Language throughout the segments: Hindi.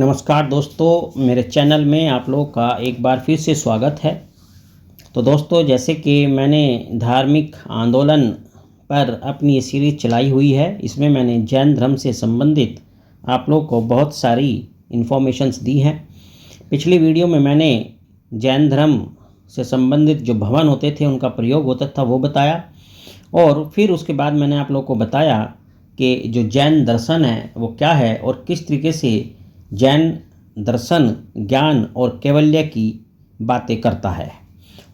नमस्कार दोस्तों, मेरे चैनल में आप लोगों का एक बार फिर से स्वागत है। तो दोस्तों, जैसे कि मैंने धार्मिक आंदोलन पर अपनी ये सीरीज़ चलाई हुई है, इसमें मैंने जैन धर्म से संबंधित आप लोगों को बहुत सारी इन्फॉर्मेशंस दी हैं। पिछली वीडियो में मैंने जैन धर्म से संबंधित जो भवन होते थे उनका प्रयोग होता था वो बताया, और फिर उसके बाद मैंने आप लोगों को बताया कि जो जैन दर्शन है वो क्या है और किस तरीके से जैन दर्शन ज्ञान और कैवल्य की बातें करता है,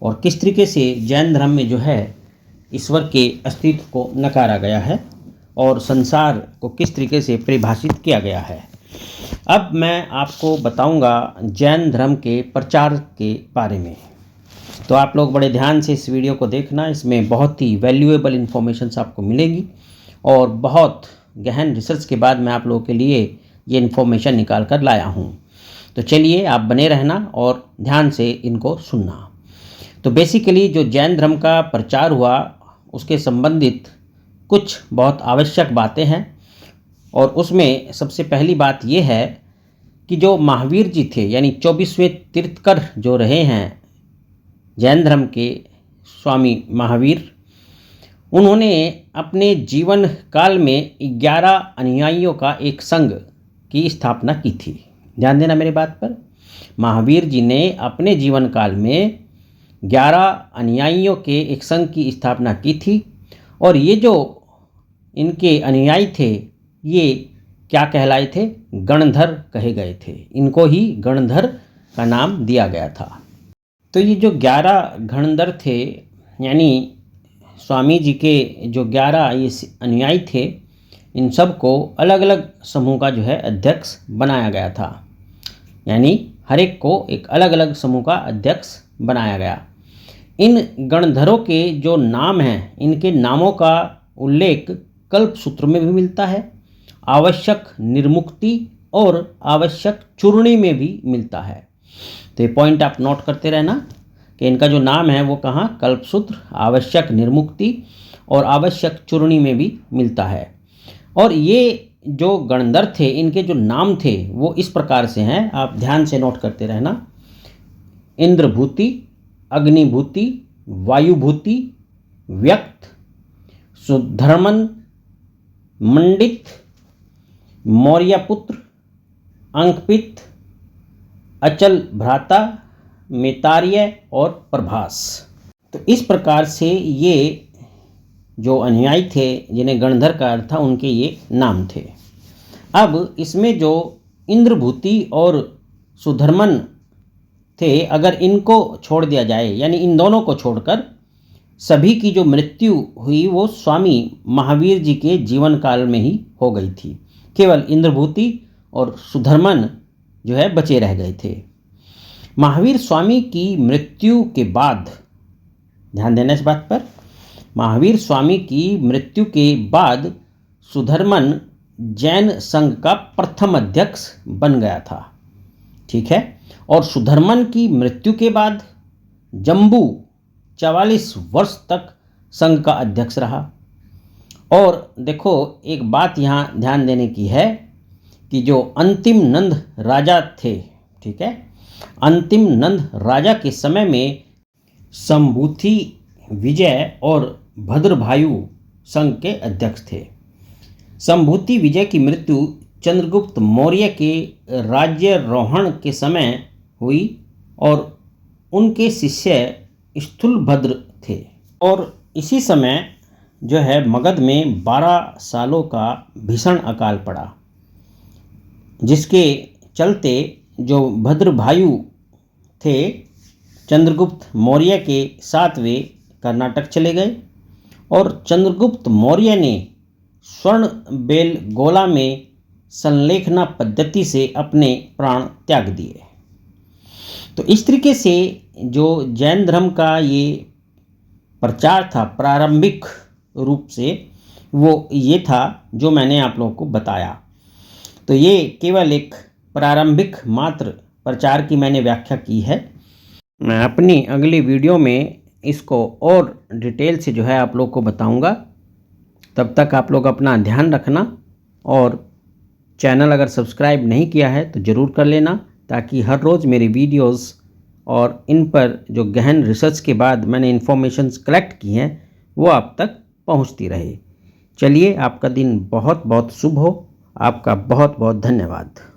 और किस तरीके से जैन धर्म में जो है ईश्वर के अस्तित्व को नकारा गया है और संसार को किस तरीके से परिभाषित किया गया है। अब मैं आपको बताऊंगा जैन धर्म के प्रचार के बारे में। तो आप लोग बड़े ध्यान से इस वीडियो को देखना, इसमें बहुत ही वैल्यूएबल इन्फॉर्मेशंस आपको मिलेगी और बहुत गहन रिसर्च के बाद मैं आप लोगों के लिए ये इन्फॉर्मेशन निकाल कर लाया हूँ। तो चलिए आप बने रहना और ध्यान से इनको सुनना। तो बेसिकली जो जैन धर्म का प्रचार हुआ उसके संबंधित कुछ बहुत आवश्यक बातें हैं, और उसमें सबसे पहली बात ये है कि जो महावीर जी थे, यानी 24वें तीर्थकर जो रहे हैं जैन धर्म के स्वामी महावीर, उन्होंने अपने जीवन काल में 11 अनुयायियों का एक संघ की स्थापना की थी। ध्यान देना मेरे बात पर। महावीर जी ने अपने जीवन काल में 11 अनुयायियों के एक संघ की स्थापना की थी, और ये जो इनके अनुयायी थे ये क्या कहलाए थे? गणधर कहे गए थे। इनको ही गणधर का नाम दिया गया था। तो ये जो 11 गणधर थे, यानी स्वामी जी के जो 11 ये अनुयायी थे, इन सब को अलग अलग समूह का जो है अध्यक्ष बनाया गया था। यानी हर एक को एक अलग अलग समूह का अध्यक्ष बनाया गया। इन गणधरों के जो नाम हैं, इनके नामों का उल्लेख कल्प सूत्र में भी मिलता है, आवश्यक निर्मुक्ति और आवश्यक चूर्णी में भी मिलता है। तो ये पॉइंट आप नोट करते रहना कि इनका जो नाम है वो कहाँ कल्पसूत्र, आवश्यक निर्मुक्ति और आवश्यक चूर्णी में भी मिलता है। और ये जो गणधर थे, इनके जो नाम थे वो इस प्रकार से हैं, आप ध्यान से नोट करते रहना। इंद्रभूति, अग्निभूति, वायुभूति, व्यक्त, सुधर्मन, मंडित, मौर्यपुत्र, अंकपित, अचल भ्राता, मेतार्य और प्रभास। तो इस प्रकार से ये जो अनुयायी थे जिन्हें गणधर का अर्थ था, उनके ये नाम थे। अब इसमें जो इंद्रभूति और सुधर्मन थे, अगर इनको छोड़ दिया जाए, यानी इन दोनों को छोड़कर सभी की जो मृत्यु हुई वो स्वामी महावीर जी के जीवन काल में ही हो गई थी। केवल इंद्रभूति और सुधर्मन जो है बचे रह गए थे। महावीर स्वामी की मृत्यु के बाद, ध्यान देना इस बात पर, महावीर स्वामी की मृत्यु के बाद सुधर्मन जैन संघ का प्रथम अध्यक्ष बन गया था। ठीक है। और सुधर्मन की मृत्यु के बाद जम्बू 44 वर्ष तक संघ का अध्यक्ष रहा। और देखो, एक बात यहाँ ध्यान देने की है कि जो अंतिम नंद राजा थे, ठीक है, अंतिम नंद राजा के समय में संभूति विजय और भद्रभायु संघ के अध्यक्ष थे। संभूति विजय की मृत्यु चंद्रगुप्त मौर्य के राज्यारोहण के समय हुई, और उनके शिष्य स्थूलभद्र थे। और इसी समय जो है मगध में 12 सालों का भीषण अकाल पड़ा, जिसके चलते जो भद्रभायु थे चंद्रगुप्त मौर्य के 7वें कर्नाटक चले गए, और चंद्रगुप्त मौर्य ने स्वर्ण बेल गोला में संलेखना पद्धति से अपने प्राण त्याग दिए। तो इस तरीके से जो जैन धर्म का ये प्रचार था प्रारंभिक रूप से, वो ये था जो मैंने आप लोगों को बताया। तो ये केवल एक प्रारंभिक मात्र प्रचार की मैंने व्याख्या की है। मैं अपनी अगली वीडियो में इसको और डिटेल से जो है आप लोग को बताऊंगा। तब तक आप लोग अपना ध्यान रखना और चैनल अगर सब्सक्राइब नहीं किया है तो ज़रूर कर लेना, ताकि हर रोज़ मेरी वीडियोस और इन पर जो गहन रिसर्च के बाद मैंने इन्फॉर्मेशंस कलेक्ट की हैं वो आप तक पहुंचती रहे। चलिए, आपका दिन बहुत बहुत शुभ हो। आपका बहुत बहुत धन्यवाद।